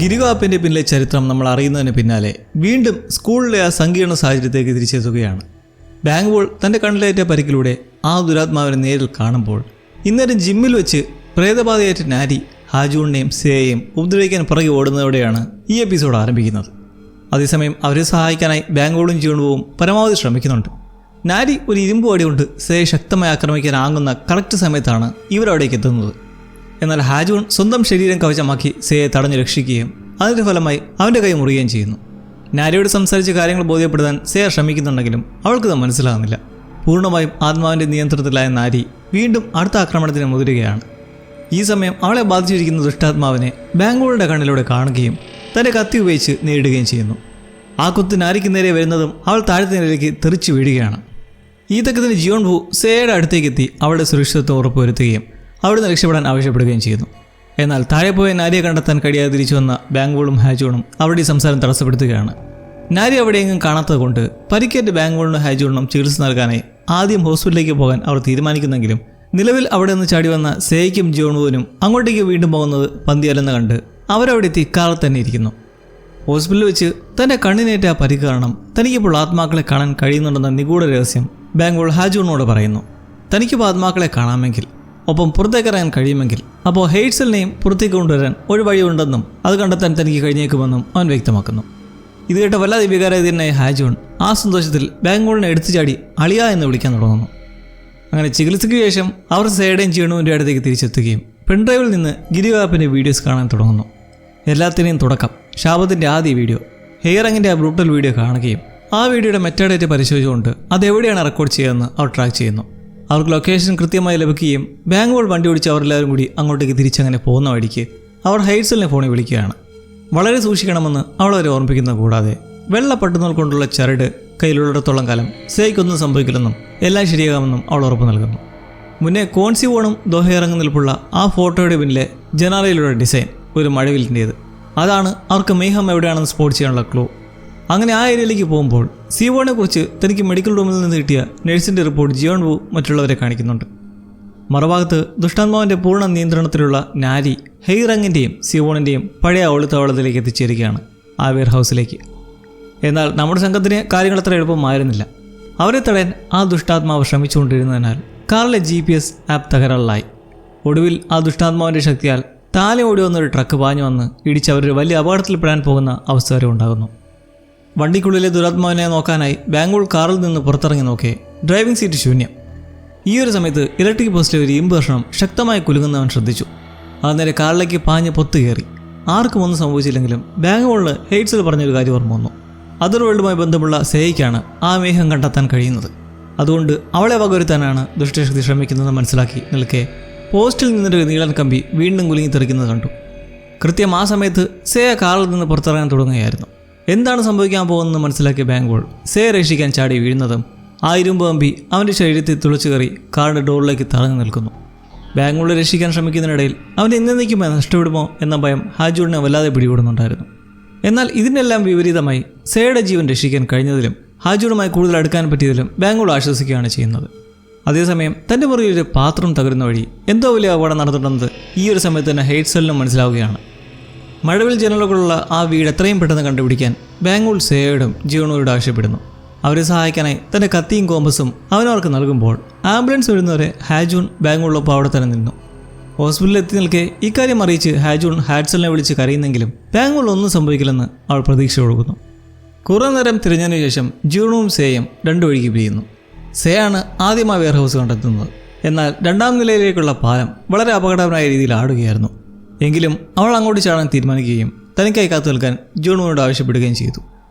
ഗിരിഗോ ആപ്പിൻ്റെ പിന്നിലെ ചരിത്രം നമ്മൾ അറിയുന്നതിന് പിന്നാലെ വീണ്ടും സ്കൂളിലെ ആ സങ്കീർണ സാഹചര്യത്തേക്ക് തിരിച്ചെത്തുകയാണ്. ബാങ്ക്ബോൾ തൻ്റെ കണ്ണിലേറ്റ പരിക്കിലൂടെ ആ ദുരാത്മാവിനെ നേരിൽ കാണുമ്പോൾ ഇന്നേരം ജിമ്മിൽ വെച്ച് പ്രേതബാധയേറ്റ നാരി ഹാജൂണിനെയും സേയെയും ഉപദ്രവിക്കാൻ പുറകെ ഓടുന്നതോടെയാണ് ഈ എപ്പിസോഡ് ആരംഭിക്കുന്നത്. അതേസമയം അവരെ സഹായിക്കാനായി ബാങ്ക്ബോളും ജീവണവും പരമാവധി ശ്രമിക്കുന്നുണ്ട്. നാരി ഒരു ഇരുമ്പ് വടി കൊണ്ട് സേയെ ശക്തമായി ആക്രമിക്കാനാകുന്ന കറക്റ്റ് സമയത്താണ് ഇവരവിടേക്ക് എത്തുന്നത്. എന്നാൽ ഹാജൂൺ സ്വന്തം ശരീരം കവചമാക്കി സേയെ തടഞ്ഞു രക്ഷിക്കുകയും അതിൻ്റെ ഫലമായി അവൻ്റെ കൈ മുറിയുകയും ചെയ്യുന്നു. നാരിയോട് സംസാരിച്ച് കാര്യങ്ങൾ ബോധ്യപ്പെടുത്താൻ സേയ ശ്രമിക്കുന്നുണ്ടെങ്കിലും അവൾക്കത് മനസ്സിലാകുന്നില്ല. പൂർണ്ണമായും ആത്മാവിൻ്റെ നിയന്ത്രണത്തിലായ നാരി വീണ്ടും അടുത്ത ആക്രമണത്തിന് മുതിരുകയാണ്. ഈ സമയം അവളെ ബാധിച്ചിരിക്കുന്ന ദുഷ്ടാത്മാവിനെ ബാങ്ക്ബോളിൻ്റെ കണ്ണിലൂടെ കാണുകയും തൻ്റെ കത്തി ഉപയോഗിച്ച് നേരിടുകയും ചെയ്യുന്നു. ആ കുത്ത് നാരിക്ക് നേരെ വരുന്നതും അവൾ താഴത്തെ നിലയിലേക്ക് തെറിച്ചു വീഴുകയാണ്. ഈ തക്കത്തിന് ജിയോൺവു സേയുടെ അടുത്തേക്ക് എത്തി അവളുടെ സുരക്ഷിതത്വം ഉറപ്പുവരുത്തുകയും അവിടുന്ന് രക്ഷപ്പെടാൻ ആവശ്യപ്പെടുകയും ചെയ്യുന്നു. എന്നാൽ താഴെ പോയ നാരിയെ കണ്ടെത്താൻ കഴിയാതെ തിരിച്ചു വന്ന ബാങ്ക്ബോളും ഹാജൂണും അവരുടെ സംസാരം തടസ്സപ്പെടുത്തുകയാണ്. നാരി അവിടെയെങ്കിലും കാണാത്തത് കൊണ്ട് പരിക്കേറ്റ ബാങ്ക്ബോളിനും ഹാജൂണിനും ചികിത്സ നൽകാനായി ആദ്യം ഹോസ്പിറ്റലിലേക്ക് പോകാൻ അവർ തീരുമാനിക്കുന്നെങ്കിലും നിലവിൽ അവിടെ നിന്ന് ചാടി വന്ന സേയ്ക്കും ജിയോൺവുവിനും അങ്ങോട്ടേക്ക് വീണ്ടും പോകുന്നത് പന്തിയല്ലെന്ന് കണ്ട് അവരവിടെ എത്തി കാറിൽ തന്നെ ഇരിക്കുന്നു. ഹോസ്പിറ്റലിൽ വെച്ച് തൻ്റെ കണ്ണിനേറ്റ ആ പരിക്ക് കാരണം തനിക്കിപ്പോൾ ആത്മാക്കളെ കാണാൻ കഴിയുന്നുണ്ടെന്ന നിഗൂഢ രഹസ്യം ബാങ്ക്ബോൾ ഹാജൂണിനോട് പറയുന്നു. തനിക്കിപ്പോൾ ആത്മാക്കളെ കാണാമെങ്കിൽ ഒപ്പം പുറത്തേക്കിറങ്ങാൻ കഴിയുമെങ്കിൽ അപ്പോൾ ഹെയ്റ്റ്സലിനെയും പുറത്തേക്ക് കൊണ്ടുവരാൻ ഒരു വഴിയുണ്ടെന്നും അത് കണ്ടെത്താൻ തനിക്ക് കഴിഞ്ഞേക്കുമെന്നും അവൻ വ്യക്തമാക്കുന്നു. ഇത് കേട്ട വല്ലാതെ വികാരതീരനായ ഹാജൂൺ ആ സന്തോഷത്തിൽ ബാങ്ക്ബോളിനെ എടുത്തു ചാടി അളിയ എന്ന് വിളിക്കാൻ തുടങ്ങുന്നു. അങ്ങനെ ചികിത്സയ്ക്ക് ശേഷം അവർ സേയുടെയും ജീവണുവിൻ്റെ അടുത്തേക്ക് തിരിച്ചെത്തുകയും പെൺഡ്രൈവിൽ നിന്ന് ഗിരിഗോ ആപ്പിൻ്റെ വീഡിയോസ് കാണാൻ തുടങ്ങുന്നു. എല്ലാത്തിനെയും തുടക്കം ശാപത്തിൻ്റെ ആദ്യ വീഡിയോ ഹെയറിങ്ങിൻ്റെ ആ ബ്രൂട്ടൽ വീഡിയോ കാണുകയും ആ വീഡിയോയുടെ മെറ്റാഡേറ്റ പരിശോധിച്ചുകൊണ്ട് അതെവിടെയാണ് റെക്കോർഡ് ചെയ്യുന്നതെന്ന് അവർ ട്രാക്ക് ചെയ്യുന്നു. അവർക്ക് ലൊക്കേഷൻ കൃത്യമായി ലഭിക്കുകയും ബാങ്ക്ബോൾ വണ്ടി ഓടിച്ച് അവരെല്ലാവരും കൂടി അങ്ങോട്ടേക്ക് തിരിച്ചങ്ങനെ പോകുന്ന വഴിക്ക് അവർ ഹെയ്റ്റ്സലിനെ ഫോണിൽ വിളിക്കുകയാണ്. വളരെ സൂക്ഷിക്കണമെന്ന് അവളവരെ ഓർമ്മിപ്പിക്കുന്നത് കൂടാതെ വെള്ള പട്ടുനൂൽ കൊണ്ടുള്ള ചരട് കയ്യിലുള്ളിടത്തോളം കാലം സേയ്ക്കൊന്നും സംഭവിക്കില്ലെന്നും എല്ലാം ശരിയാകാമെന്നും അവൾ ഉറപ്പ് നൽകുന്നു. മുന്നേ കോൺസിവോണും ദോഹയിറങ്ങി നിൽപ്പുള്ള ആ ഫോട്ടോയുടെ പിന്നിലെ ജനാലയിലുള്ള ഡിസൈൻ ഒരു മഴവില്ലിൻ്റേത്. അതാണ് അവർക്ക് മേഹം എവിടെയാണെന്ന് സ്പോട്ട് ചെയ്യാനുള്ള ക്ലൂ. അങ്ങനെ ആ ഏരിയയിലേക്ക് പോകുമ്പോൾ സിവോണിനെ കുറിച്ച് തനിക്ക് മെഡിക്കൽ റൂമിൽ നിന്ന് കിട്ടിയ നഴ്സിൻ്റെ റിപ്പോർട്ട് ജിയോൺവു മറ്റുള്ളവരെ കാണിക്കുന്നുണ്ട്. മറുഭാഗത്ത് ദുഷ്ടാത്മാവിൻ്റെ പൂർണ്ണ നിയന്ത്രണത്തിലുള്ള നാരി ഹെയ്റങ്ങിൻ്റെയും സിവോണിൻ്റെയും പഴയ ഒളിത്താവളത്തിലേക്ക് എത്തിച്ചേരുകയാണ് ആ വെയർ ഹൗസിലേക്ക്. എന്നാൽ നമ്മുടെ സംഘത്തിന് കാര്യങ്ങൾ അത്ര എളുപ്പമായിരുന്നില്ല. അവരെ തടയാൻ ആ ദുഷ്ടാത്മാവ് ശ്രമിച്ചുകൊണ്ടിരുന്നതിനാൽ കാറിലെ GPS ആപ്പ് തകരാറിലായി. ഒടുവിൽ ആ ദുഷ്ടാത്മാവിൻ്റെ ശക്തിയാൽ താലെ ഓടി വന്നൊരു ട്രക്ക് പാഞ്ഞു വന്ന് ഇടിച്ച് അവരൊരു വലിയ അപകടത്തിൽപ്പെടാൻ പോകുന്ന അവസ്ഥ വരെ ഉണ്ടാകുന്നു. വണ്ടിക്കുള്ളിലെ ദുരാത്മാവിനെ നോക്കാനായി ബാങ്ക്ബോൾ കാറിൽ നിന്ന് പുറത്തിറങ്ങി നോക്കേ ഡ്രൈവിംഗ് സീറ്റ് ശൂന്യം. ഈ ഒരു സമയത്ത് ഇലക്ട്രിക് പോസ്റ്റിലെ ഒരു ഇരുമ്പ് കഷ്ണം ശക്തമായി കുലുങ്ങുന്നവൻ ശ്രദ്ധിച്ചു. അന്നേരം കാറിലേക്ക് പാഞ്ഞ് പൊത്തു കയറി. ആർക്കും ഒന്നും സംഭവിച്ചില്ലെങ്കിലും ബാങ്ക്ബോളിൽ ഹെയ്റ്റ്സൽ പറഞ്ഞൊരു കാര്യം ഓർമ്മ വന്നു. അതർ വേൾഡുമായി ബന്ധമുള്ള സേയ്ക്കാണ് ആ മേഘം കണ്ടെത്താൻ കഴിയുന്നത്. അതുകൊണ്ട് അവളെ വകവരുത്താനാണ് ദുഷ്ടശക്തി ശ്രമിക്കുന്നത് മനസ്സിലാക്കി നിൽക്കെ പോസ്റ്റിൽ നിന്നൊരു നീളൻ കമ്പി വീണ്ടും കുലുങ്ങി തെറിക്കുന്നത് കണ്ടു. കൃത്യം ആ സമയത്ത് സേയ കാറിൽ നിന്ന് പുറത്തിറങ്ങാൻ തുടങ്ങുകയായിരുന്നു. എന്താണ് സംഭവിക്കാൻ പോകുന്നതെന്ന് മനസ്സിലാക്കിയ ബാങ്ക്ബോൾ സേയ രക്ഷിക്കാൻ ചാടി വീഴുന്നതും ആ ഇരുമ്പ് കമ്പി അവൻ്റെ ശരീരത്തിൽ തുളച്ചു കയറി കാറിൻ്റെ ഡോറിലേക്ക് തറഞ്ഞു നിൽക്കുന്നു. ബാങ്ക്ബോളെ രക്ഷിക്കാൻ ശ്രമിക്കുന്നതിനിടയിൽ അവൻ്റെ എന്നേക്കുമായി നഷ്ടപ്പെടുമോ എന്ന ഭയം ഹാജൂണിനെ വല്ലാതെ പിടികൂടുന്നുണ്ടായിരുന്നു. എന്നാൽ ഇതിനെല്ലാം വിപരീതമായി സേയുടെ ജീവൻ രക്ഷിക്കാൻ കഴിഞ്ഞതിലും ഹാജൂണുമായി കൂടുതൽ അടുക്കാൻ പറ്റിയതിലും ബാങ്ക്ബോൾ ആശ്വസിക്കുകയാണ് ചെയ്യുന്നത്. അതേസമയം തൻ്റെ പുറകിൽ ഒരു പാത്രം തകരുന്ന വഴി എന്തോ വലിയ അപകടം നടന്നിട്ടുണ്ടെന്നത് ഈ ഒരു സമയത്ത് തന്നെ ഹെയ്റ്റ്സലിനും മനസ്സിലാവുകയാണ്. മഴവിൽ ജനലുകളുള്ള ആ വീട് എത്രയും പെട്ടെന്ന് കണ്ടുപിടിക്കാൻ ബാങ്ക്ബോൾ സേയോടും ജിയോണോയോടും ആവശ്യപ്പെടുന്നു. അവരെ സഹായിക്കാനായി തൻ്റെ കത്തിയും കോമ്പസും അവനവർക്ക് നൽകുമ്പോൾ ആംബുലൻസ് വരുന്നവരെ ഹാജൂൺ ബാങ്ക്ബോളിലൊപ്പം അവിടെ തന്നെ നിന്നു. ഹോസ്പിറ്റലിൽ എത്തി നിൽക്കെ ഇക്കാര്യം അറിയിച്ച് ഹാജൂൺ ഹാറ്റ്സലിനെ വിളിച്ച് കരയുന്നെങ്കിലും ബാങ്ക്ബോൾ ഒന്നും സംഭവിക്കില്ലെന്ന് അവൾ പ്രതീക്ഷ കൊടുക്കുന്നു. കുറേ നേരം തിരിഞ്ഞതിനു ശേഷം ജിയോണുവും സേയും രണ്ടു വഴിക്ക് പിരിയുന്നു. സേയാണ് ആദ്യം ആ വെയർ ഹൗസ് കണ്ടെത്തുന്നത്. എന്നാൽ രണ്ടാം നിലയിലേക്കുള്ള പാലം വളരെ അപകടകരമായ രീതിയിൽ ആടുകയായിരുന്നു. എങ്കിലും അവൾ അങ്ങോട്ട് ചാടാൻ തീരുമാനിക്കുകയും തനിക്കായി കാത്തു നിൽക്കാൻ ജിയോണുവിനോട് ആവശ്യപ്പെടുകയും ചെയ്തു.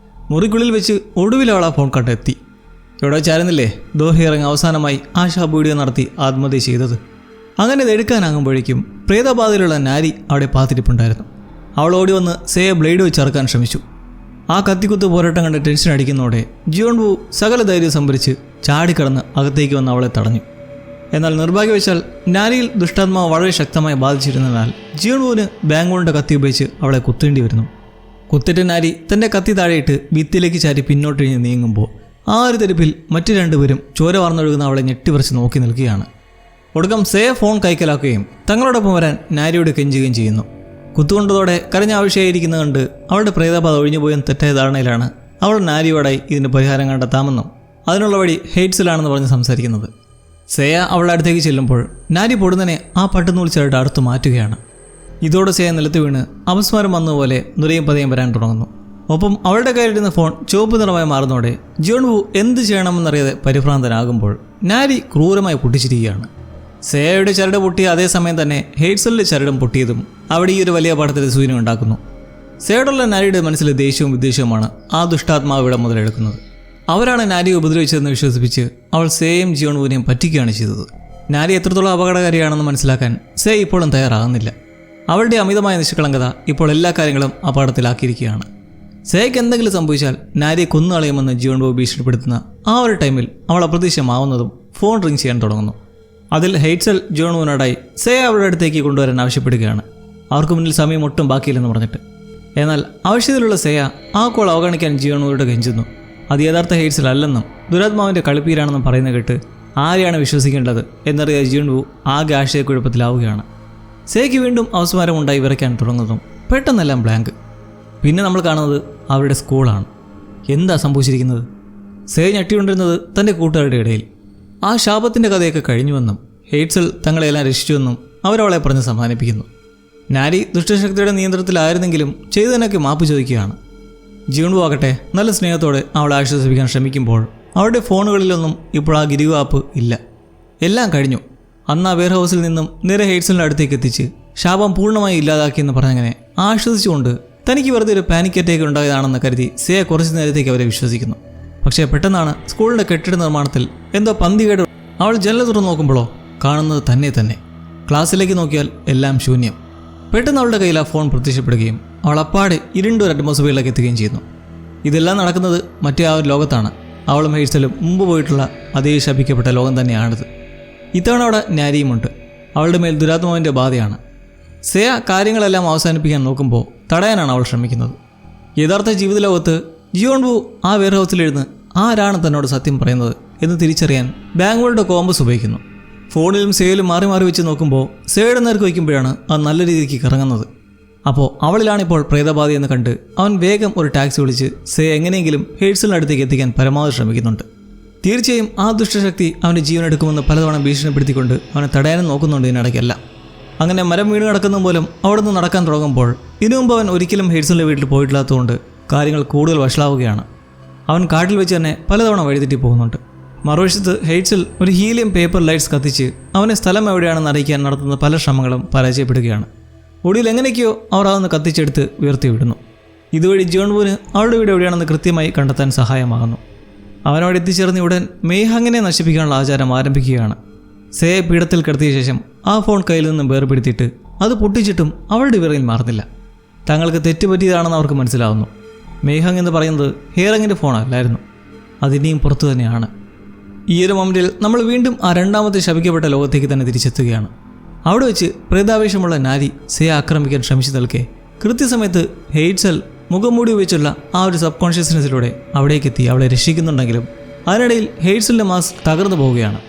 മുറിക്കുള്ളിൽ വെച്ച് ഒടുവിൽ അവൾ ആ ഫോൺ കണ്ടെത്തി. ഇവിടെ വെച്ചായിരുന്നില്ലേ ദോഹയിറങ്ങി അവസാനമായി ആശാ വീഡിയോ നടത്തി ആത്മഹത്യ ചെയ്തത്. അങ്ങനെ ഇത് എടുക്കാനാകുമ്പോഴേക്കും പ്രേതബാധയിലുള്ള നാരി അവിടെ പാത്തിരിപ്പുണ്ടായിരുന്നു. അവൾ ഓടി വന്ന് സേയെ ബ്ലേഡ് വെച്ച് ഇറക്കാൻ ശ്രമിച്ചു. ആ കത്തിക്കുത്ത് പോരാട്ടം കണ്ട് ടെൻഷൻ അടിക്കുന്നതോടെ ജിയോൺവു സകല ധൈര്യം സംഭരിച്ച് ചാടിക്കടന്ന് അകത്തേക്ക് വന്ന് അവളെ തടഞ്ഞു. എന്നാൽ നിർഭാഗ്യവശാൽ നാരിയിൽ ദുഷ്ടാത്മാവ് വളരെ ശക്തമായി ബാധിച്ചിരുന്നതിനാൽ ജിയോൺവുവിന് ബാങ്ക്ബോളിൻ്റെ കത്തി ഉപയോഗിച്ച് അവളെ കുത്തേണ്ടി വരുന്നു. കുത്തേറ്റ നാരി തൻ്റെ കത്തി താഴെയിട്ട് ഭിത്തിയിലേക്ക് ചാരി പിന്നോട്ടിഴിഞ്ഞ് നീങ്ങുമ്പോൾ ആ ഒരു തെരുപ്പിൽ മറ്റു രണ്ടുപേരും ചോര വാർന്നൊഴുകുന്ന അവളെ ഞെട്ടിപറിച്ച് നോക്കി നിൽക്കുകയാണ്. ഒടുക്കം സേ ഫോൺ കൈക്കലാക്കുകയും തങ്ങളോടൊപ്പം വരാൻ നാരിയോട് കെഞ്ചുകയും ചെയ്യുന്നു. കുത്തുകൊണ്ടതോടെ കരഞ്ഞ ആവശ്യമായിരിക്കുന്നത് കണ്ട് അവളുടെ പ്രേതബാധ ഒഴിഞ്ഞുപോയെന്ന് തെറ്റായ ധാരണയിലാണ് അവൾ നാരിയോടായി ഇതിന് പരിഹാരം കണ്ടെത്താമെന്നും അതിനുള്ള വഴി ഹെയ്റ്റ്സിലാണെന്ന് പറഞ്ഞ് സംസാരിക്കുന്നത്. സേയ അവളുടെ അടുത്തേക്ക് ചെല്ലുമ്പോൾ നാരി പൊടുന്നനെ ആ പട്ടുനൂൽ ചരട് അടുത്ത് മാറ്റുകയാണ്. ഇതോടെ സേയ നിലത്ത് വീണ് അപസ്മാരം വന്നതുപോലെ നുരയും പതയും വരാൻ തുടങ്ങുന്നു. ഒപ്പം അവളുടെ കയ്യിലിരുന്ന ഫോൺ ചുവപ്പ് നിറമായി മാറുന്നതോടെ ജിയോൺവു എന്ത് ചെയ്യണമെന്നറിയാതെ പരിഭ്രാന്തനാകുമ്പോൾ നാരി ക്രൂരമായി പൊട്ടിച്ചിരിക്കുകയാണ്. സേയയുടെ ചരട് പൊട്ടിയ അതേസമയം തന്നെ ഹെയ്റ്റ്സലിന്റെ ചരടും പൊട്ടിയതും അവിടെ ഈ ഒരു വലിയ പാഠത്തിൽ സൂചന ഉണ്ടാക്കുന്നു. സേയോടുള്ള നാരിയുടെ മനസ്സിലെ ദേഷ്യവും വിദ്വേഷവുമാണ് ആ ദുഷ്ടാത്മാവ് ഇവിടെ മുതലെടുക്കുന്നത്. അവരാണ് നാരിയെ ഉപദ്രവിച്ചതെന്ന് വിശ്വസിപ്പിച്ച് അവൾ സേയും ജിയോൺവുവിനെയും പറ്റിക്കുകയാണ് ചെയ്തത്. നാരി എത്രത്തോളം അപകടകാരിയാണെന്ന് മനസ്സിലാക്കാൻ സേ ഇപ്പോഴും തയ്യാറാകുന്നില്ല. അവളുടെ അമിതമായ നിഷ്കളങ്കത ഇപ്പോൾ എല്ലാ കാര്യങ്ങളും അപകടത്തിലാക്കിയിരിക്കുകയാണ്. സേയ്ക്ക് എന്തെങ്കിലും സംഭവിച്ചാൽ നാരിയെ കൊന്നുകളയുമെന്ന് ജിയോൺവു ഭീഷണിപ്പെടുത്തുന്ന ആ ഒരു ടൈമിൽ അവൾ അപ്രതീക്ഷിതമാവുന്നതും ഫോൺ റിംഗ് ചെയ്യാൻ തുടങ്ങുന്നു. അതിൽ ഹെയ്റ്റ്സൽ ജിയോൺവുവിനോടായി സേ അവളുടെ അടുത്തേക്ക് കൊണ്ടുവരാൻ ആവശ്യപ്പെടുകയാണ്, അവർക്ക് മുന്നിൽ സമയം ഒട്ടും ബാക്കിയില്ലെന്ന് പറഞ്ഞിട്ട്. എന്നാൽ ആവശ്യത്തിലുള്ള സേയ ആ കോൾ അവഗണിക്കാൻ ജിയോൺവുയോട് കെഞ്ചുന്നു. അത് യഥാർത്ഥ ഹെയ്റ്റ്സൽ അല്ലെന്നും ദുരാത്മാവിൻ്റെ കളിപ്പീരാണെന്നും പറയുന്ന കേട്ട് ആരെയാണ് വിശ്വസിക്കേണ്ടത് എന്നറിയാൻ ജിയോൺവു ആകെ ആശയക്കുഴപ്പത്തിലാവുകയാണ്. സേയ്ക്ക് വീണ്ടും അവസ്മാരമുണ്ടായി വിറയ്ക്കാൻ തുടങ്ങുന്നതും പെട്ടെന്നെല്ലാം ബ്ലാങ്ക്. പിന്നെ നമ്മൾ കാണുന്നത് അവരുടെ സ്കൂളാണ്. എന്താ സംഭവിച്ചിരിക്കുന്നത്? സേ ഞെട്ടിക്കൊണ്ടിരുന്നത് തൻ്റെ കൂട്ടുകാരുടെ ഇടയിൽ. ആ ശാപത്തിൻ്റെ കഥയൊക്കെ കഴിഞ്ഞുവെന്നും ഹെയ്റ്റ്സൽ തങ്ങളെല്ലാം രക്ഷിച്ചുവെന്നും അവരവളെ പറഞ്ഞ് സമാധാനിപ്പിക്കുന്നു. നാരി ദുഷ്ടശക്തിയുടെ നിയന്ത്രണത്തിലായിരുന്നെങ്കിലും ചെയ്തതിനൊക്കെ മാപ്പ് ചോദിക്കുകയാണ്. ജിയോൺവു ആകട്ടെ നല്ല സ്നേഹത്തോടെ അവളെ ആശ്വസിപ്പിക്കാൻ ശ്രമിക്കുമ്പോൾ അവരുടെ ഫോണുകളിലൊന്നും ഇപ്പോൾ ആ ഗിരിവ് ആപ്പ് ഇല്ല. എല്ലാം കഴിഞ്ഞു. അന്ന് ആ വെയർ ഹൗസിൽ നിന്നും നേരെ ഹെയ്റ്റ്സലിൻ്റെ അടുത്തേക്ക് എത്തിച്ച് ശാപം പൂർണ്ണമായി ഇല്ലാതാക്കിയെന്ന് പറഞ്ഞങ്ങനെ ആശ്വസിച്ചുകൊണ്ട് തനിക്ക് വെറുതെ ഒരു പാനിക് അറ്റാക്ക് ഉണ്ടായതാണെന്ന് കരുതി സേ കുറച്ച് നേരത്തേക്ക് അവരെ വിശ്വസിക്കുന്നു. പക്ഷേ പെട്ടെന്നാണ് സ്കൂളിൻ്റെ കെട്ടിട നിർമ്മാണത്തിൽ എന്തോ പന്തികേട്. അവൾ ജനൽ തുറന്നു നോക്കുമ്പോഴോ കാണുന്നത് തന്നെ. ക്ലാസ്സിലേക്ക് നോക്കിയാൽ എല്ലാം ശൂന്യം. പെട്ടെന്ന് അവളുടെ കയ്യിൽ ആ ഫോൺ പ്രത്യക്ഷപ്പെടുകയും അവൾ അപ്പാടെ ഇരുണ്ടൊരു അറ്റ്മോസ്ഫിയറിലേക്ക് എത്തുകയും ചെയ്യുന്നു. ഇതെല്ലാം നടക്കുന്നത് മറ്റേ ആ ഒരു ലോകത്താണ്. അവളും ഹെയ്റ്റ്സലും മുമ്പ് പോയിട്ടുള്ള അതേ ശപിക്കപ്പെട്ട ലോകം തന്നെയാണിത്. ഇത്തവണ അവിടെ നാരിയുമുണ്ട്. അവളുടെ മേൽ ദുരാത്മാവിൻ്റെ ബാധയാണ്. സേയ കാര്യങ്ങളെല്ലാം അവസാനിപ്പിക്കാൻ നോക്കുമ്പോൾ തടയാനാണ് അവൾ ശ്രമിക്കുന്നത്. യഥാർത്ഥ ജീവിത ലോകത്ത് ജിയോൺവു ആ വെയർ ഹൗസിലിരുന്ന് ആരാണ് തന്നോട് സത്യം പറയുന്നത് എന്ന് തിരിച്ചറിയാൻ ബാങ്കുകളുടെ കോമ്പസ് ഉപയോഗിക്കുന്നു. ഫോണിലും സേയിലും മാറി മാറി വെച്ച് നോക്കുമ്പോൾ സേയുടെ നേർക്ക് വയ്ക്കുമ്പോഴാണ് അത് നല്ല രീതിക്ക് കറങ്ങുന്നത്. അപ്പോൾ അവളിലാണിപ്പോൾ പ്രേതബാധ എന്ന് കണ്ട് അവൻ വേഗം ഒരു ടാക്സി വിളിച്ച് സേ എങ്ങനെയെങ്കിലും ഹെയ്റ്റ്സലിൻ്റെ അടുത്തേക്ക് എത്തിക്കാൻ പരമാവധി ശ്രമിക്കുന്നുണ്ട്. തീർച്ചയായും ആ ദുഷ്ടശക്തി അവൻ്റെ ജീവനെടുക്കുമെന്ന് പലതവണ ഭീഷണിപ്പെടുത്തിക്കൊണ്ട് അവനെ തടയാനും നോക്കുന്നുണ്ട് ഇതിനിടയ്ക്കല്ല. അങ്ങനെ മരം വീണ് കിടക്കുന്ന പോലും അവിടെ നിന്ന് നടക്കാൻ തുടങ്ങുമ്പോൾ ഇതിനു മുമ്പ് അവൻ ഒരിക്കലും ഹെയ്റ്റ്സലിൻ്റെ വീട്ടിൽ പോയിട്ടില്ലാത്തതുകൊണ്ട് കാര്യങ്ങൾ കൂടുതൽ വഷളാവുകയാണ്. അവൻ കാട്ടിൽ വെച്ച് തന്നെ പലതവണ വഴിതെറ്റി പോകുന്നുണ്ട്. മറുവശത്ത് ഹെയ്റ്റ്സൽ ഒരു ഹീലിയം പേപ്പർ ലൈറ്റ്സ് കത്തിച്ച് അവനെ സ്ഥലം എവിടെയാണെന്ന് അറിയിക്കാൻ നടത്തുന്ന പല ശ്രമങ്ങളും പരാജയപ്പെടുകയാണ്. ഒടുവിൽ എങ്ങനെയൊക്കെയോ അവർ അതൊന്ന് കത്തിച്ചെടുത്ത് ഉയർത്തി വിടുന്നു. ഇതുവഴി ജിയോൺവുവിന് അവളുടെ വീട് എവിടെയാണെന്ന് കൃത്യമായി കണ്ടെത്താൻ സഹായമാകുന്നു. അവനവിടെ എത്തിച്ചേർന്ന ഉടൻ മെയ്ഹാങ്ങിനെ നശിപ്പിക്കാനുള്ള ആചാരം ആരംഭിക്കുകയാണ്. സേയെ പീഠത്തിൽ കിടത്തിയ ശേഷം ആ ഫോൺ കയ്യിൽ നിന്നും വേർപെടുത്തിയിട്ട് അത് പൊട്ടിച്ചിട്ടും അവളുടെ വിറയിൽ മാറുന്നില്ല. തങ്ങൾക്ക് തെറ്റുപറ്റിയതാണെന്ന് അവർക്ക് മനസ്സിലാവുന്നു. മെയ്ഹാങ് എന്ന് പറയുന്നത് ഹെയറങ്ങിൻ്റെ ഫോണല്ലായിരുന്നു, അതിനെയും പുറത്തു തന്നെയാണ്. ഈ ഒരു മൊമെൻറ്റിൽ നമ്മൾ വീണ്ടും ആ രണ്ടാമത്തെ ശപിക്കപ്പെട്ട ലോകത്തേക്ക് തന്നെ തിരിച്ചെത്തുകയാണ്. അവിടെ വെച്ച് പ്രേതാവേശമുള്ള നാരി സേയെ ആക്രമിക്കാൻ ശ്രമിച്ചു നിൽക്കെ കൃത്യസമയത്ത് ഹെയ്റ്റ്സൽ മുഖംമൂടി വെച്ചുള്ള ആ ഒരു സബ് കോൺഷ്യസ്നെസ്സിലൂടെ അവിടേക്കെത്തി അവളെ രക്ഷിക്കുന്നുണ്ടെങ്കിലും അതിനിടയിൽ ഹെയ്റ്റ്സലിൻ്റെ മാസ്ക് തകർന്നു പോവുകയാണ്.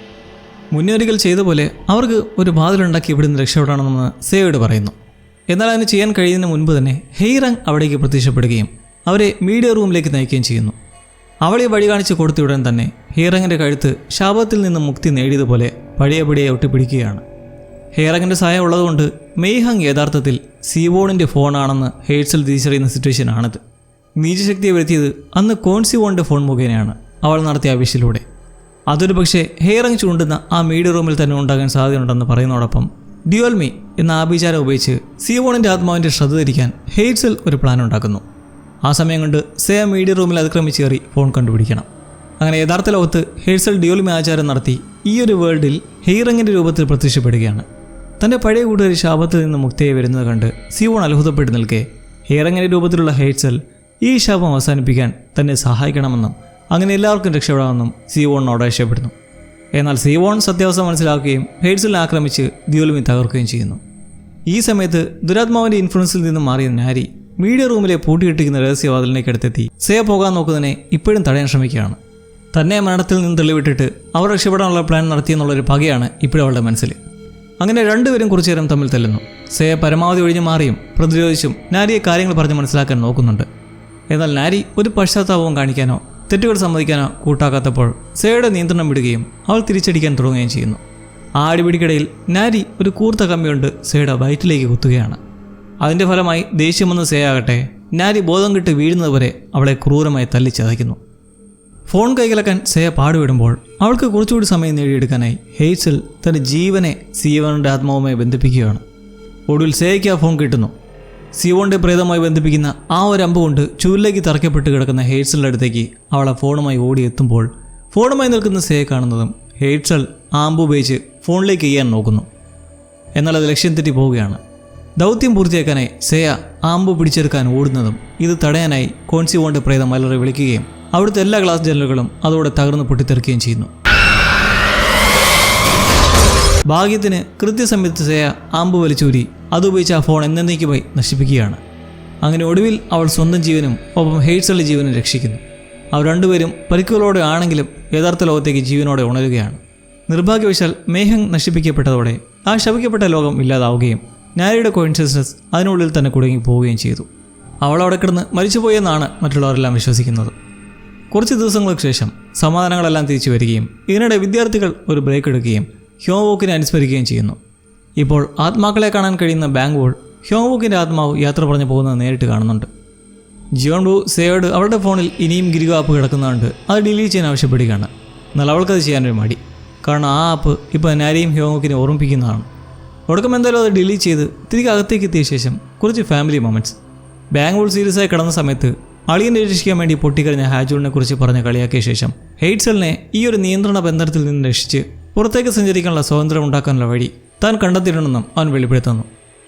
മുന്നൊരിക്കൽ ചെയ്ത പോലെ അവർക്ക് ഒരു വാതിലുണ്ടാക്കി ഇവിടുന്ന് രക്ഷപ്പെടണമെന്ന് സേയോട് പറയുന്നു. എന്നാൽ അതിന് ചെയ്യാൻ കഴിയുന്നതിന് മുൻപ് തന്നെ ഹെയ്റങ് അവിടേക്ക് പ്രത്യക്ഷപ്പെടുകയും അവരെ മീഡിയ റൂമിലേക്ക് നയിക്കുകയും ചെയ്യുന്നു. അവളെ വഴി കാണിച്ച് കൊടുത്തയുടൻ തന്നെ ഹെയ്റങ്ങിൻ്റെ കഴുത്ത് ശാപത്തിൽ നിന്നും മുക്തി നേടിയതുപോലെ പഴയപടിയെ ഒട്ടിപ്പിടിക്കുകയാണ്. ഹെയ്റങ്ങിൻ്റെ സഹായം ഉള്ളതുകൊണ്ട് മെയ്ഹാങ് യഥാർത്ഥത്തിൽ സീവോണിൻ്റെ ഫോണാണെന്ന് ഹെയ്റ്റ്സൽ തിരിച്ചറിയുന്ന സിറ്റുവേഷനാണിത്. നീചശക്തിയെ വരുത്തിയത് അന്ന് കോൺസിവോണിൻ്റെ ഫോൺ മുഖേനയാണ് അവൾ നടത്തിയ ആവശ്യത്തിലൂടെ. അതൊരു പക്ഷേ ഹെയ്റങ് ചൂണ്ടുന്ന ആ മീഡിയ റൂമിൽ തന്നെ ഉണ്ടാകാൻ സാധ്യതയുണ്ടെന്ന് പറയുന്നതോടൊപ്പം ഡ്യുവൽമി എന്ന ആഭിചാരം ഉപയോഗിച്ച് സീവോണിൻ്റെ ആത്മാവിൻ്റെ ശ്രദ്ധ തിരിക്കാൻ ഹെയ്റ്റ്സൽ ഒരു പ്ലാൻ ഉണ്ടാക്കുന്നു. ആ സമയം കൊണ്ട് സേ മീഡിയ റൂമിൽ അതിക്രമിച്ച് കയറി ഫോൺ കണ്ടുപിടിക്കണം. അങ്ങനെ യഥാർത്ഥ ലോകത്ത് ഹെയ്റ്റ്സൽ ഡ്യുവൽമി ആചാരം നടത്തി ഈ ഒരു വേൾഡിൽ ഹെയ്റങ്ങിൻ്റെ രൂപത്തിൽ പ്രത്യക്ഷപ്പെടുകയാണ്. തൻ്റെ പഴയ കൂട്ടുകാരി ശാപത്തിൽ നിന്ന് മുക്തിയായി വരുന്നത് കണ്ട് സീവോൺ അത്ഭുതപ്പെട്ട് നിൽക്കെ ഹെയ്റങ്ങിൻ്റെ രൂപത്തിലുള്ള ഹെയ്റ്റ്സൽ ഈ ശാപം അവസാനിപ്പിക്കാൻ തന്നെ സഹായിക്കണമെന്നും അങ്ങനെ എല്ലാവർക്കും രക്ഷപ്പെടാമെന്നും സീവോണിനോട് ആവശ്യപ്പെടുന്നു. എന്നാൽ സീവോൺ സത്യാവസ്ഥ മനസ്സിലാക്കുകയും ഹെയ്റ്റ്സലിനെ ആക്രമിച്ച് ഡ്യുവൽമി തകർക്കുകയും ചെയ്യുന്നു. ഈ സമയത്ത് ദുരാത്മാവിൻ്റെ ഇൻഫ്ലുവൻസിൽ നിന്നും മാറിയ നാരി മീഡിയ റൂമിലെ പൂട്ടിയിട്ടിരിക്കുന്ന രഹസ്യവാതിലിനേക്ക് അടുത്തെത്തി സേ പോകാൻ നോക്കുന്നതിനെ ഇപ്പോഴും തടയാൻ ശ്രമിക്കുകയാണ്. തന്നെ മരണത്തിൽ നിന്ന് തെളിവിട്ടിട്ട് അവർ രക്ഷപ്പെടാനുള്ള പ്ലാൻ നടത്തിയെന്നുള്ളൊരു പകയാണ് ഇപ്പോഴും അവളുടെ മനസ്സിൽ. അങ്ങനെ രണ്ടുപേരും കുറച്ചു നേരം തമ്മിൽ തല്ലുന്നു. സേയ പരമാവധി ഒഴിഞ്ഞു മാറിയും പ്രതിരോധിച്ചും നാരിയെ കാര്യങ്ങൾ പറഞ്ഞ് മനസ്സിലാക്കാൻ നോക്കുന്നുണ്ട്. എന്നാൽ നാരി ഒരു പശ്ചാത്താപവും കാണിക്കാനോ തെറ്റുകൾ സമ്മതിക്കാനോ കൂട്ടാക്കാത്തപ്പോൾ സേയയുടെ നിയന്ത്രണം വിടുകയും അവൾ തിരിച്ചടിക്കാൻ തുടങ്ങുകയും ചെയ്യുന്നു. ആ അടിപിടിക്കിടയിൽ നാരി ഒരു കൂർത്ത കമ്പി കൊണ്ട് സേയയുടെ വയറ്റിലേക്ക് കുത്തുകയാണ്. അതിൻ്റെ ഫലമായി ദേഷ്യം വന്ന സേയാകട്ടെ നാരി ബോധം കിട്ട് വീഴുന്നതുവരെ അവളെ ക്രൂരമായി തല്ലിച്ചതയ്ക്കുന്നു. ഫോൺ കൈകലക്കാൻ സേയ പാടുവിടുമ്പോൾ അവൾക്ക് കുറച്ചുകൂടി സമയം നേടിയെടുക്കാനായി ഹെയ്സൽ തൻ്റെ ജീവനെ സിയോണിൻ്റെ ആത്മാവുമായി ബന്ധിപ്പിക്കുകയാണ്. ഒടുവിൽ സേയയ്ക്ക് ആ ഫോൺ കിട്ടുന്നു. സിയോണിൻ്റെ പ്രേതമായി ബന്ധിപ്പിക്കുന്ന ആ ഒരു അമ്പ് കൊണ്ട് ചുവരിലേക്ക് തറയ്ക്കപ്പെട്ട് കിടക്കുന്ന ഹെയ്സലിൻ്റെ അടുത്തേക്ക് അവൾ ആ ഫോണുമായി ഓടിയെത്തുമ്പോൾ ഫോണുമായി നിൽക്കുന്ന സേയ കാണുന്നതും ഹെയ്സൽ ആ അമ്പ് ഉപയോഗിച്ച് ഫോണിലേക്ക് ചെയ്യാൻ നോക്കുന്നു. എന്നാൽ അത് ലക്ഷ്യം തെറ്റി പോവുകയാണ്. ദൗത്യം പൂർത്തിയാക്കാനായി സേയ ആ അമ്പ് പിടിച്ചെടുക്കാൻ ഓടുന്നതും ഇത് തടയാനായി കോൺസിവോണിൻ്റെ പ്രേതം അലറി വിളിക്കുകയും അവിടുത്തെ എല്ലാ ഗ്ലാസ് ജനലുകളും അതോടെ തകർന്ന് പൊട്ടിത്തെറിക്കുകയും ചെയ്യുന്നു. ഭാഗ്യത്തിന് കൃത്യസമയത്ത് സേയ അമ്പ് വലിച്ചൂരി അതുപയോഗിച്ച് ആ ഫോൺ എന്നേക്കുമായി നശിപ്പിക്കുകയാണ്. അങ്ങനെ ഒടുവിൽ അവൾ സ്വന്തം ജീവനും ഒപ്പം ഹെയ്സലിൻ്റെ ജീവനും രക്ഷിക്കുന്നു. അവർ രണ്ടുപേരും പരിക്കുകളോടെ ആണെങ്കിലും യഥാർത്ഥ ലോകത്തേക്ക് ജീവനോടെ ഉണരുകയാണ്. നിർഭാഗ്യവശാൽ മേഹം നശിപ്പിക്കപ്പെട്ടതോടെ ആ ശപിക്കപ്പെട്ട ലോകം ഇല്ലാതാവുകയും നാരിയുടെ കോയിൻസിഡൻസ് അതിനുള്ളിൽ തന്നെ കുടുങ്ങി പോവുകയും ചെയ്തു. അവൾ അവിടെ കിടന്ന് മരിച്ചുപോയെന്നാണ് മറ്റുള്ളവരെല്ലാം വിശ്വസിക്കുന്നത്. കുറച്ച് ദിവസങ്ങൾക്ക് ശേഷം സമാധാനങ്ങളെല്ലാം തിരിച്ചു വരികയും ഇതിനിടെ വിദ്യാർത്ഥികൾ ഒരു ബ്രേക്ക് എടുക്കുകയും ഹ്യോങ്വുക്കിനെ അനുസ്മരിക്കുകയും ചെയ്യുന്നു. ഇപ്പോൾ ആത്മാക്കളെ കാണാൻ കഴിയുന്ന ബാങ്ക്വോൾ ഹ്യോങ്വുക്കിൻ്റെ ആത്മാവ് യാത്ര പറഞ്ഞു പോകുന്നത് നേരിട്ട് കാണുന്നുണ്ട്. ജിയോൺവു സേയോട് അവളുടെ ഫോണിൽ ഇനിയും ഗിരിഗോ ആപ്പ് കിടക്കുന്നതുകൊണ്ട് അത് ഡിലീറ്റ് ചെയ്യാൻ ആവശ്യപ്പെടുകയാണ്. എന്നാൽ അവൾക്കത് ചെയ്യാനൊരു മടി. കാരണം ആ ആപ്പ് ഇപ്പോൾ നാരിയും ഹ്യോങ്വുക്കിനെ ഓർമ്മിപ്പിക്കുന്നതാണ്. ഒടുക്കം എന്തായാലും അത് ഡിലീറ്റ് ചെയ്ത് തിരികെ അകത്തേക്ക് എത്തിയ ശേഷം കുറച്ച് ഫാമിലി മൊമെൻറ്റ്സ്. ബാങ്ക്വോൾ സീരിയസായി കിടന്ന സമയത്ത് അളിയനെ രക്ഷിക്കാൻ വേണ്ടി പൊട്ടിക്കഴിഞ്ഞ ഹാജൂളിനെ കുറിച്ച് പറഞ്ഞ് കളിയാക്കിയ ശേഷം ഹെയ്സലിനെ ഈ ഒരു നിയന്ത്രണ ബന്ധനത്തിൽ നിന്ന് രക്ഷിച്ച് പുറത്തേക്ക് സഞ്ചരിക്കാനുള്ള സ്വാതന്ത്ര്യം ഉണ്ടാക്കാനുള്ള വഴി താൻ കണ്ടെത്തിയിട്ടുണ്ടെന്നും അവൻ വെളിപ്പെടുത്തുന്നു.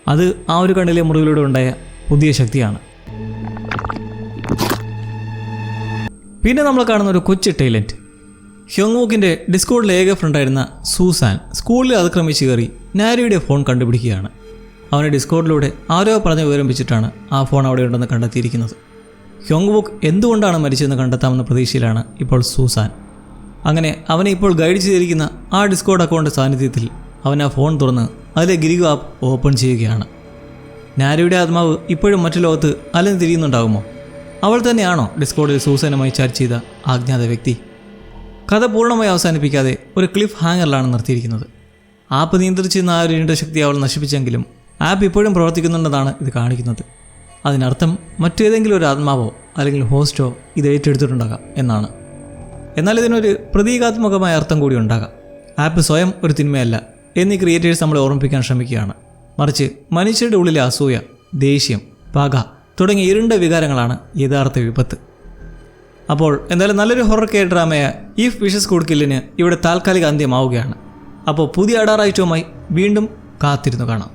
അത് ആ ഒരു കണ്ണിലെ മുറിവിലൂടെ ഉണ്ടായ പുതിയ ശക്തിയാണ്. പിന്നെ നമ്മൾ കാണുന്ന ഒരു കൊച്ചു ടൈലൻറ്റ്. ഹ്യോങ്വുക്കിൻ്റെ ഡിസ്കോഡിലെ ഏക ഫ്രണ്ടായിരുന്ന സൂസാൻ സ്കൂളിൽ അതിക്രമിച്ച് കയറി നാരിയുടെ ഫോൺ കണ്ടുപിടിക്കുകയാണ്. അവനെ ഡിസ്കോഡിലൂടെ ആരോ പറഞ്ഞ് വിവരം വെച്ചിട്ടാണ് ആ ഫോൺ അവിടെ ഉണ്ടെന്ന് കണ്ടെത്തിയിരിക്കുന്നത്. ഹ്യോങ്വുക്ക് എന്തുകൊണ്ടാണ് മരിച്ചതെന്ന് കണ്ടെത്താമെന്ന പ്രതീക്ഷയിലാണ് ഇപ്പോൾ സൂസാൻ. അങ്ങനെ അവനെ ഇപ്പോൾ ഗൈഡ് ചെയ്തിരിക്കുന്ന ആ ഡിസ്കോഡ് അക്കൗണ്ട് സാന്നിധ്യത്തിൽ അവൻ ആ ഫോൺ തുറന്ന് അതിലെ ഗിരിഗോ ആപ്പ് ഓപ്പൺ ചെയ്യുകയാണ്. നാരിയുടെ ആത്മാവ് ഇപ്പോഴും മറ്റു ലോകത്ത് അലഞ്ഞു തിരിയുന്നുണ്ടാകുമോ? അവൾ തന്നെയാണോ ഡിസ്കോഡിൽ സൂസാനുമായി ചാറ്റ് ചെയ്ത അജ്ഞാത വ്യക്തി? കഥ പൂർണ്ണമായി അവസാനിപ്പിക്കാതെ ഒരു ക്ലിഫ് ഹാങ്ങറിലാണ് നിർത്തിയിരിക്കുന്നത്. ആപ്പ് നിയന്ത്രിച്ചിരുന്ന ആ ഒരു ഇരുണ്ട അവൾ നശിപ്പിച്ചെങ്കിലും ആപ്പ് ഇപ്പോഴും പ്രവർത്തിക്കുന്നുണ്ടെന്നാണ് ഇത് കാണിക്കുന്നത്. അതിനർത്ഥം മറ്റേതെങ്കിലും ഒരു ആത്മാവോ അല്ലെങ്കിൽ ഹോസ്റ്റോ ഇത് ഏറ്റെടുത്തിട്ടുണ്ടാകാം എന്നാണ്. എന്നാൽ ഇതിനൊരു പ്രതീകാത്മകമായ അർത്ഥം കൂടി ഉണ്ടാകാം. ആപ്പ് സ്വയം ഒരു തിന്മയല്ല എന്നീ ക്രിയേറ്റേഴ്സ് നമ്മളെ ഓർമ്മിപ്പിക്കാൻ ശ്രമിക്കുകയാണ്. മറിച്ച് മനുഷ്യരുടെ ഉള്ളിലെ അസൂയ, ദേഷ്യം, പക തുടങ്ങിയ ഇരുണ്ട വികാരങ്ങളാണ് യഥാർത്ഥ വിപത്ത്. അപ്പോൾ എന്തായാലും നല്ലൊരു ഹൊറർ കെയർ ഡ്രാമയായ ഇഫ് വിഷസ് കുഡ് കില്ലിന് ഇവിടെ താൽക്കാലിക അന്ത്യമാവുകയാണ്. അപ്പോൾ പുതിയ അഡാർ ഐറ്റവുമായി വീണ്ടും കാത്തിരുന്നു കാണാം.